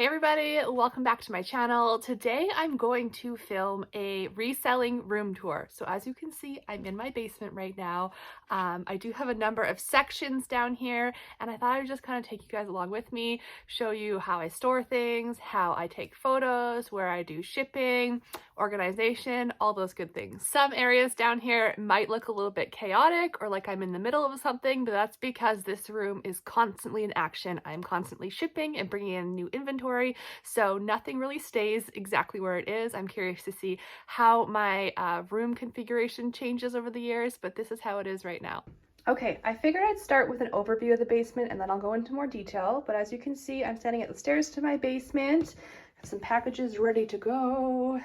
Hey everybody, welcome back to my channel. Today I'm going to film a reselling room tour. So as you can see, I'm in my basement right now. I do have a number of sections down here, and I thought I would just kind of take you guys along with me, show you how I store things, how I take photos, where I do shipping, organization, all those good things. Some areas down here might look a little bit chaotic or like I'm in the middle of something, but that's because this room is constantly in action. I'm constantly shipping and bringing in new inventory, so nothing really stays exactly where it is. I'm curious to see how my room configuration changes over the years, but this is how it is right now. Okay, I figured I'd start with an overview of the basement and then I'll go into more detail, but as you can see, I'm standing at the stairs to my basement. Have some packages ready to go.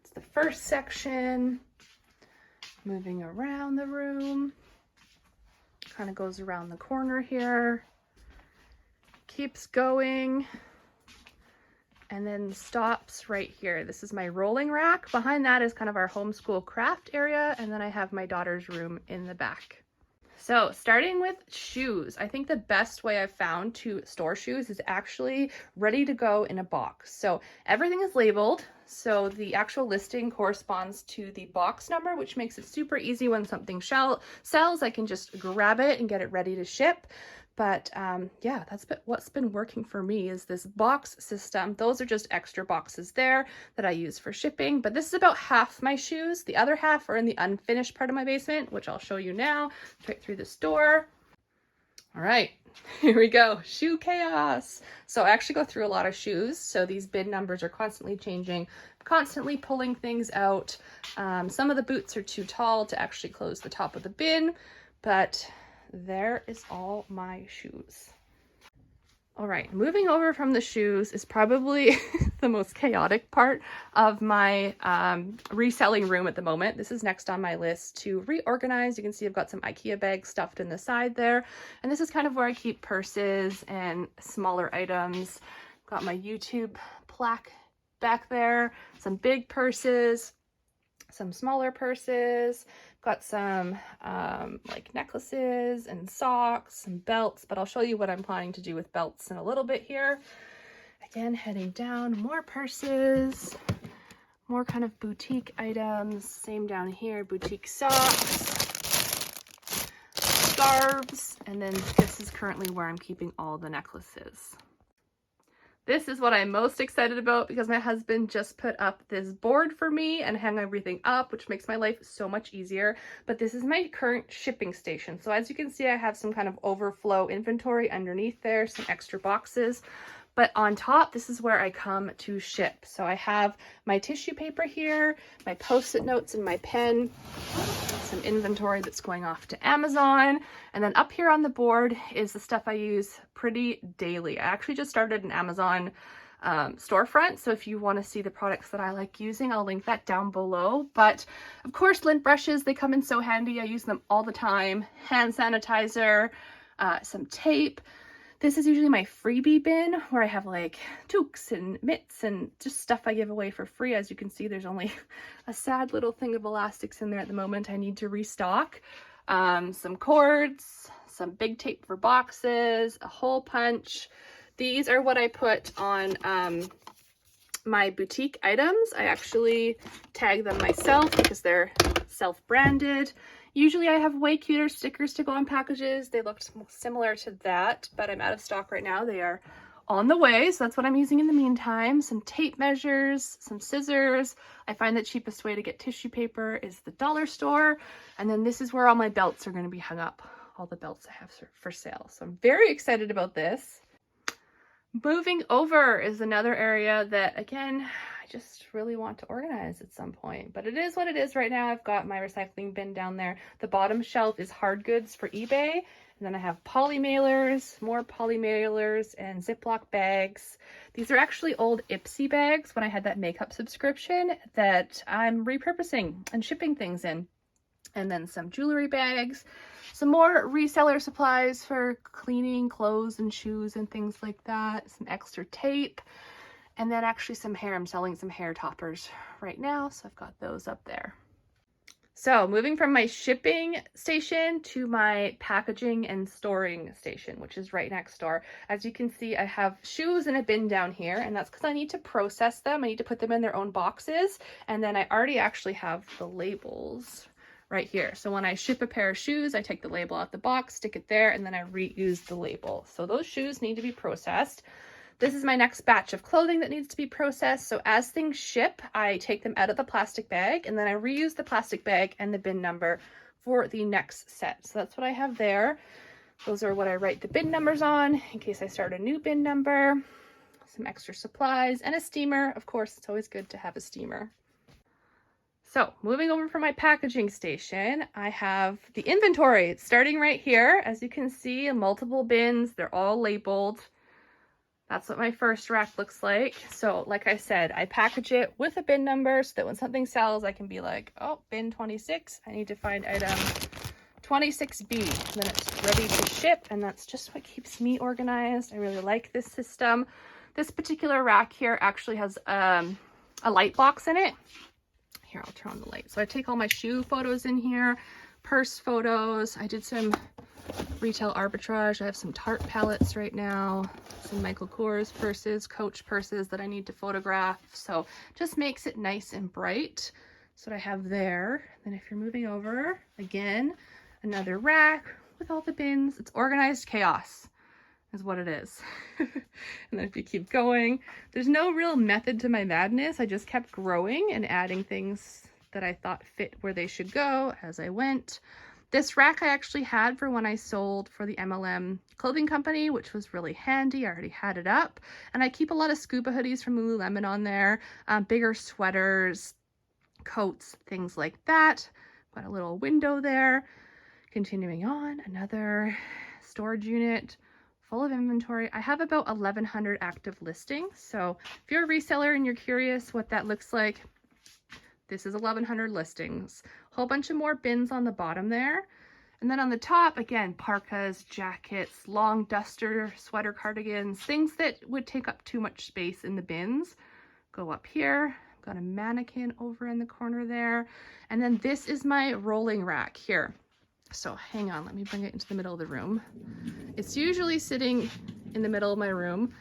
It's the first section. Moving around the room. Kind of goes around the corner here. Keeps going. And then stops right here. This is my rolling rack. Behind that is kind of our homeschool craft area, and then I have my daughter's room in the back. So starting with shoes, I think the best way I've found to store shoes is actually ready to go in a box. So everything is labeled, so the actual listing corresponds to the box number, which makes it super easy when something sells. I can just grab it and get it ready to ship. But yeah, that's what's been working for me is this box system. Those are just extra boxes there that I use for shipping, but this is about half my shoes. The other half are in the unfinished part of my basement, which I'll show you now, right through this door. All right, here we go, shoe chaos. So I actually go through a lot of shoes, so these bin numbers are constantly changing, constantly pulling things out. Some of the boots are too tall to actually close the top of the bin, but there is all my shoes. All right, moving over from the shoes is probably the most chaotic part of my reselling room at the moment. This is next on my list to reorganize. You can see I've got some IKEA bags stuffed in the side there, and this is kind of where I keep purses and smaller items. Got my YouTube plaque back there, some big purses, some smaller purses, got some like necklaces and socks and belts, but I'll show you what I'm planning to do with belts in a little bit here. Again, heading down, more purses, more kind of boutique items, same down here, boutique socks, scarves, and then this is currently where I'm keeping all the necklaces. This is what I'm most excited about because my husband just put up this board for me and hung everything up, which makes my life so much easier. But this is my current shipping station. So as you can see, I have some kind of overflow inventory underneath there, some extra boxes. But on top, this is where I come to ship. So I have my tissue paper here, my post-it notes and my pen, some inventory that's going off to Amazon. And then up here on the board is the stuff I use pretty daily. I actually just started an Amazon storefront. So if you want to see the products that I like using, I'll link that down below. But of course, lint brushes, they come in so handy. I use them all the time. Hand sanitizer, some tape. This is usually my freebie bin where I have like toques and mitts and just stuff I give away for free. As you can see, there's only a sad little thing of elastics in there at the moment. I need to restock. Some cords, some big tape for boxes, a hole punch. These are what I put on my boutique items. I actually tag them myself because they're self-branded. Usually I have way cuter stickers to go on packages. They looked similar to that, but I'm out of stock right now. They are on the way, so that's what I'm using in the meantime. Some tape measures, some scissors. I find the cheapest way to get tissue paper is the dollar store. And then this is where all my belts are going to be hung up. All the belts I have for sale. So I'm very excited about this. Moving over is another area that, again, I just really want to organize at some point, but it is what it is right now. I've got my recycling bin down there. The bottom shelf is hard goods for eBay. And then I have poly mailers, more poly mailers, and Ziploc bags. These are actually old Ipsy bags when I had that makeup subscription that I'm repurposing and shipping things in. And then some jewelry bags, some more reseller supplies for cleaning clothes and shoes and things like that, some extra tape, and then actually some hair. I'm selling some hair toppers right now, so I've got those up there. So moving from my shipping station to my packaging and storing station, which is right next door. As you can see, I have shoes in a bin down here, and that's because I need to process them. I need to put them in their own boxes. And then I already actually have the labels right here. So when I ship a pair of shoes, I take the label out the box, stick it there, and then I reuse the label. So those shoes need to be processed. This is my next batch of clothing that needs to be processed. So as things ship, I take them out of the plastic bag, and then I reuse the plastic bag and the bin number for the next set. So that's what I have there. Those are what I write the bin numbers on in case I start a new bin number. Some extra supplies and a steamer. Of course, it's always good to have a steamer. So moving over from my packaging station, I have the inventory. It's starting right here. As you can see, multiple bins. They're all labeled. That's what my first rack looks like. So like I said, I package it with a bin number so that when something sells, I can be like, oh, bin 26, I need to find item 26B. And then it's ready to ship, and that's just what keeps me organized. I really like this system. This particular rack here actually has a light box in it. Here, I'll turn on the light. So I take all my shoe photos in here, purse photos. I did some retail arbitrage. I have some Tarte palettes right now, some Michael Kors purses, Coach purses that I need to photograph. So just makes it nice and bright. That's what I have there. Then if you're moving over, again, another rack with all the bins. It's organized chaos is what it is. And then if you keep going, there's no real method to my madness. I just kept growing and adding things that I thought fit where they should go as I went. This rack I actually had for when I sold for the MLM clothing company, which was really handy. I already had it up. And I keep a lot of scuba hoodies from Lululemon on there, bigger sweaters, coats, things like that. Got a little window there. Continuing on, another storage unit full of inventory. I have about 1,100 active listings. So if you're a reseller and you're curious what that looks like, this is 1,100 listings. A whole bunch of more bins on the bottom there. And then on the top, again, parkas, jackets, long duster, sweater cardigans, things that would take up too much space in the bins. Go up here. I've got a mannequin over in the corner there. And then this is my rolling rack here. So hang on, let me bring it into the middle of the room. It's usually sitting in the middle of my room,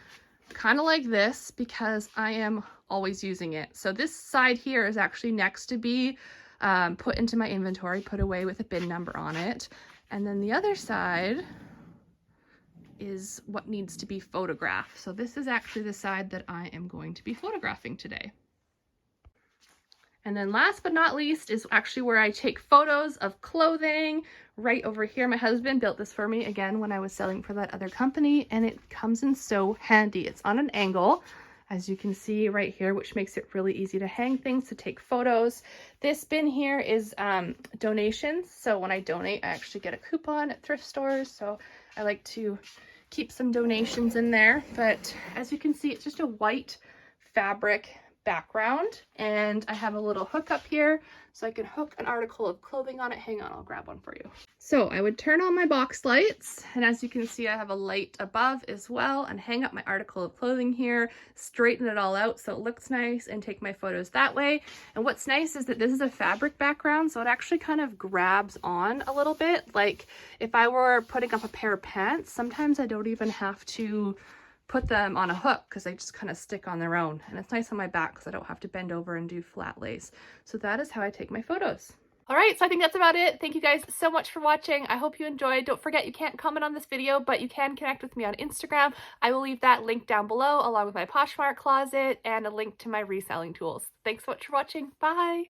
kind of like this, because I am always using it. So this side here is actually next to be put into my inventory, put away with a bin number on it. And then the other side is what needs to be photographed. So this is actually the side that I am going to be photographing today. And then last but not least is actually where I take photos of clothing. Right over here, my husband built this for me again when I was selling for that other company, and it comes in so handy. It's on an angle, as you can see right here, which makes it really easy to hang things, to take photos. This bin here is donations. So when I donate, I actually get a coupon at thrift stores. So I like to keep some donations in there. But as you can see, it's just a white fabric background, and I have a little hook up here so I can hook an article of clothing on it. Hang on, I'll grab one for you. So I would turn on my box lights, and as you can see, I have a light above as well, and hang up my article of clothing here, straighten it all out so it looks nice, and take my photos that way. And what's nice is that this is a fabric background, so it actually kind of grabs on a little bit. Like if I were putting up a pair of pants, sometimes I don't even have to put them on a hook because they just kind of stick on their own, and it's nice on my back because I don't have to bend over and do flat lace. So that is how I take my photos. All right, so I think that's about it. Thank you guys so much for watching. I hope you enjoyed. Don't forget, you can't comment on this video, but you can connect with me on Instagram. I will leave that link down below along with my Poshmark closet and a link to my reselling tools. Thanks so much for watching. Bye.